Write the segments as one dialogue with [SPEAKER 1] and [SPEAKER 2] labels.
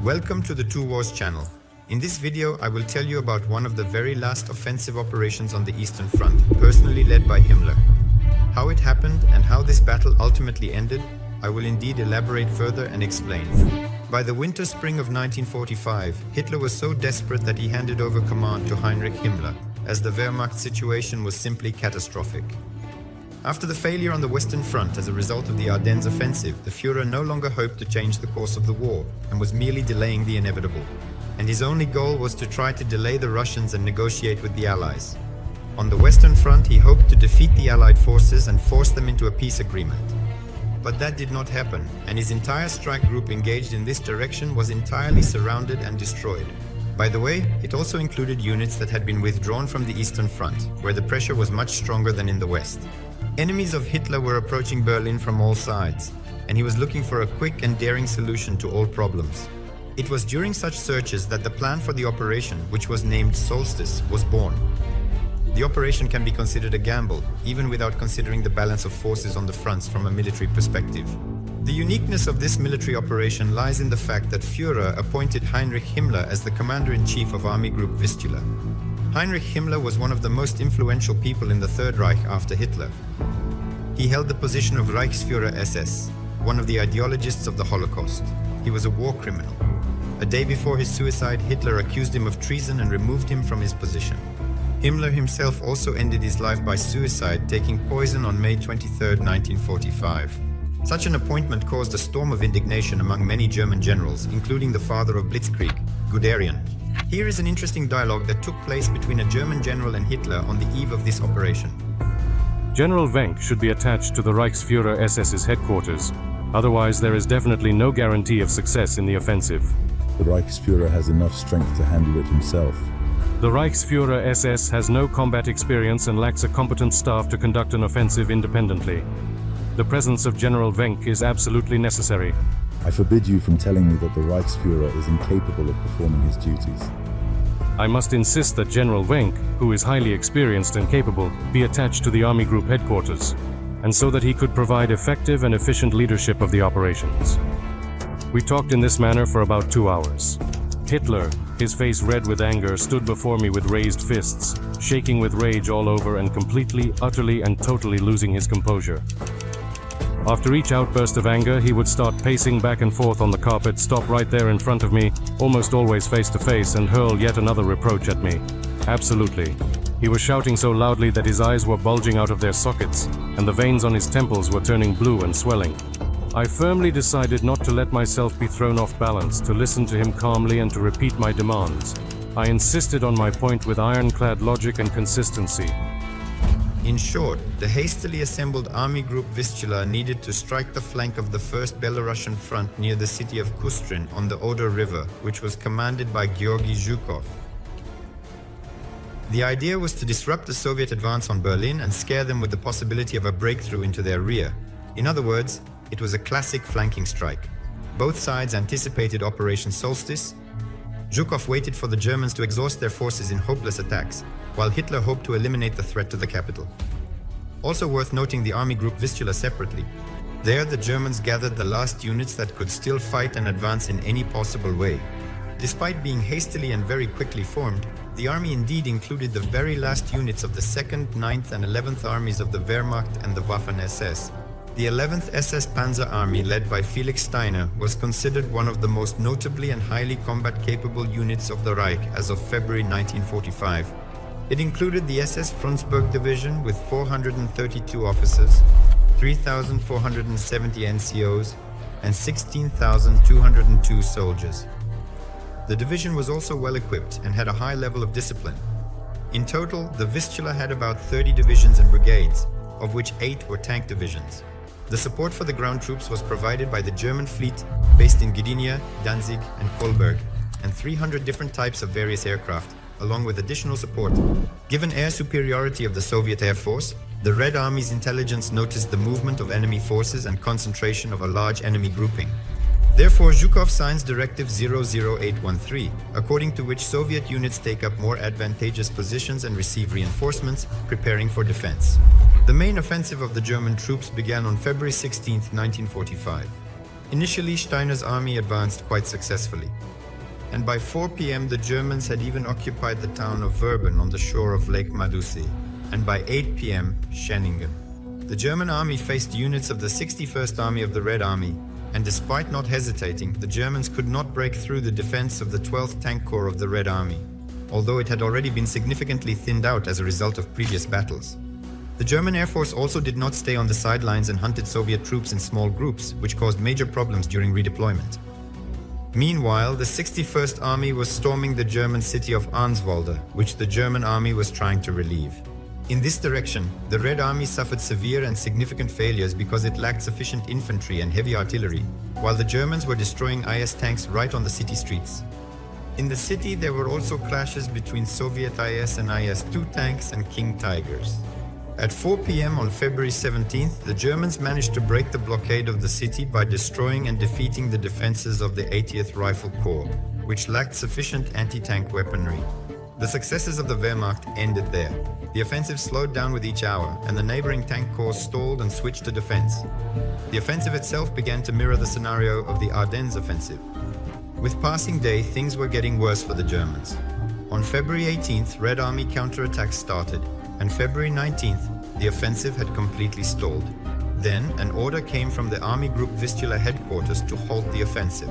[SPEAKER 1] Welcome to the Two Wars channel. In this video, I will tell you about one of the very last offensive operations on the Eastern Front, personally led by Himmler. How it happened and how this battle ultimately ended, I will indeed elaborate further and explain. By the winter-spring of 1945, Hitler was so desperate that he handed over command to Heinrich Himmler, as the Wehrmacht situation was simply catastrophic. After the failure on the Western Front as a result of the Ardennes offensive, the Fuhrer no longer hoped to change the course of the war and was merely delaying the inevitable. And his only goal was to try to delay the Russians and negotiate with the Allies. On the Western Front, he hoped to defeat the Allied forces and force them into a peace agreement. But that did not happen, and his entire strike group engaged in this direction was entirely surrounded and destroyed. By the way, it also included units that had been withdrawn from the Eastern Front, where the pressure was much stronger than in the West. Enemies of Hitler were approaching Berlin from all sides, and he was looking for a quick and daring solution to all problems. It was during such searches that the plan for the operation, which was named Solstice, was born. The operation can be considered a gamble, even without considering the balance of forces on the fronts from a military perspective. The uniqueness of this military operation lies in the fact that Fuhrer appointed Heinrich Himmler as the commander-in-chief of Army Group Vistula. Heinrich Himmler was one of the most influential people in the Third Reich after Hitler. He held the position of Reichsführer SS, one of the ideologists of the Holocaust. He was a war criminal. A day before his suicide, Hitler accused him of treason and removed him from his position. Himmler himself also ended his life by suicide, taking poison on May 23, 1945. Such an appointment caused a storm of indignation among many German generals, including the father of Blitzkrieg, Guderian. Here is an interesting dialogue that took place between a German general and Hitler on the eve of this operation.
[SPEAKER 2] General Wenck should be attached to the Reichsführer SS's headquarters. Otherwise, there is definitely no guarantee of success in the offensive.
[SPEAKER 3] The Reichsführer has enough strength to handle it himself.
[SPEAKER 2] The Reichsführer SS has no combat experience and lacks a competent staff to conduct an offensive independently. The presence of General Wenck is absolutely necessary.
[SPEAKER 3] I forbid you from telling me that the Reichsführer is incapable of performing his duties.
[SPEAKER 2] I must insist that General Wenck, who is highly experienced and capable, be attached to the Army Group headquarters, and so that he could provide effective and efficient leadership of the operations. We talked in this manner for about 2 hours. Hitler, his face red with anger, stood before me with raised fists, shaking with rage all over and completely, utterly and totally losing his composure. After each outburst of anger, he would start pacing back and forth on the carpet, stop right there in front of me, almost always face to face, and hurl yet another reproach at me. Absolutely. He was shouting so loudly that his eyes were bulging out of their sockets, and the veins on his temples were turning blue and swelling. I firmly decided not to let myself be thrown off balance, to listen to him calmly and to repeat my demands. I insisted on my point with ironclad logic and consistency.
[SPEAKER 1] In short, the hastily assembled Army Group Vistula needed to strike the flank of the First Belarusian Front near the city of Kustrin on the Oder River, which was commanded by Georgy Zhukov. The idea was to disrupt the Soviet advance on Berlin and scare them with the possibility of a breakthrough into their rear. In other words, it was a classic flanking strike. Both sides anticipated Operation Solstice. Zhukov waited for the Germans to exhaust their forces in hopeless attacks, while Hitler hoped to eliminate the threat to the capital. Also worth noting the Army Group Vistula separately. There, the Germans gathered the last units that could still fight and advance in any possible way. Despite being hastily and very quickly formed, the army indeed included the very last units of the 2nd, 9th and 11th armies of the Wehrmacht and the Waffen-SS. The 11th SS Panzer Army, led by Felix Steiner, was considered one of the most notably and highly combat-capable units of the Reich as of February 1945. It included the SS Frundsberg Division with 432 officers, 3,470 NCOs, and 16,202 soldiers. The division was also well equipped and had a high level of discipline. In total, the Vistula had about 30 divisions and brigades, of which 8 were tank divisions. The support for the ground troops was provided by the German fleet based in Gdynia, Danzig, and Kolberg, and 300 different types of various aircraft, along with additional support. Given air superiority of the Soviet Air Force, the Red Army's intelligence noticed the movement of enemy forces and concentration of a large enemy grouping. Therefore, Zhukov signs Directive 00813, according to which Soviet units take up more advantageous positions and receive reinforcements, preparing for defense. The main offensive of the German troops began on February 16, 1945. Initially, Steiner's army advanced quite successfully. and by 4 p.m. the Germans had even occupied the town of Verben on the shore of Lake Madusee, and by 8 p.m. Scheningen. The German army faced units of the 61st Army of the Red Army, and despite not hesitating, the Germans could not break through the defense of the 12th Tank Corps of the Red Army, although it had already been significantly thinned out as a result of previous battles. The German Air Force also did not stay on the sidelines and hunted Soviet troops in small groups, which caused major problems during redeployment. Meanwhile, the 61st Army was storming the German city of Arnswalde, which the German army was trying to relieve. In this direction, the Red Army suffered severe and significant failures because it lacked sufficient infantry and heavy artillery, while the Germans were destroying IS tanks right on the city streets. In the city, there were also clashes between Soviet IS and IS-2 tanks and King Tigers. At 4 p.m. on February 17th, the Germans managed to break the blockade of the city by destroying and defeating the defenses of the 80th Rifle Corps, which lacked sufficient anti-tank weaponry. The successes of the Wehrmacht ended there. The offensive slowed down with each hour, and the neighboring tank corps stalled and switched to defense. The offensive itself began to mirror the scenario of the Ardennes offensive. With passing day, things were getting worse for the Germans. On February 18th, Red Army counterattacks started, and February 19th, the offensive had completely stalled. Then, an order came from the Army Group Vistula headquarters to halt the offensive.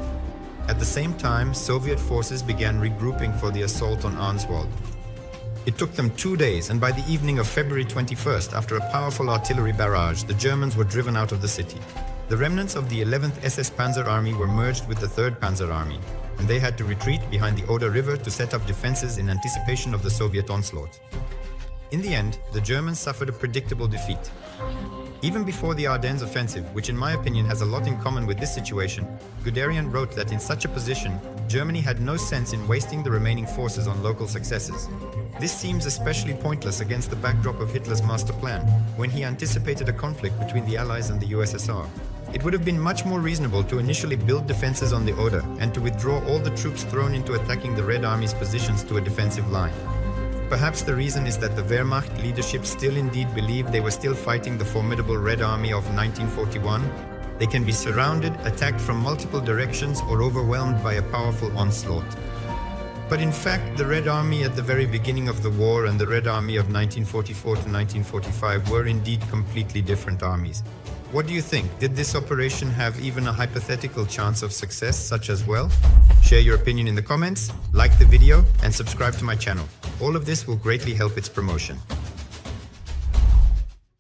[SPEAKER 1] At the same time, Soviet forces began regrouping for the assault on Arnswald. It took them 2 days, and by the evening of February 21st, after a powerful artillery barrage, the Germans were driven out of the city. The remnants of the 11th SS Panzer Army were merged with the 3rd Panzer Army, and they had to retreat behind the Oder River to set up defenses in anticipation of the Soviet onslaught. In the end, the Germans suffered a predictable defeat. Even before the Ardennes offensive, which in my opinion has a lot in common with this situation, Guderian wrote that in such a position, Germany had no sense in wasting the remaining forces on local successes. This seems especially pointless against the backdrop of Hitler's master plan, when he anticipated a conflict between the Allies and the USSR. It would have been much more reasonable to initially build defenses on the Oder and to withdraw all the troops thrown into attacking the Red Army's positions to a defensive line. Perhaps the reason is that the Wehrmacht leadership still indeed believed they were still fighting the formidable Red Army of 1941. They can be surrounded, attacked from multiple directions, or overwhelmed by a powerful onslaught. But in fact, the Red Army at the very beginning of the war and the Red Army of 1944 to 1945 were indeed completely different armies. What do you think? Did this operation have even a hypothetical chance of success such as well? Share your opinion in the comments, like the video, and subscribe to my channel. All of this will greatly help its promotion.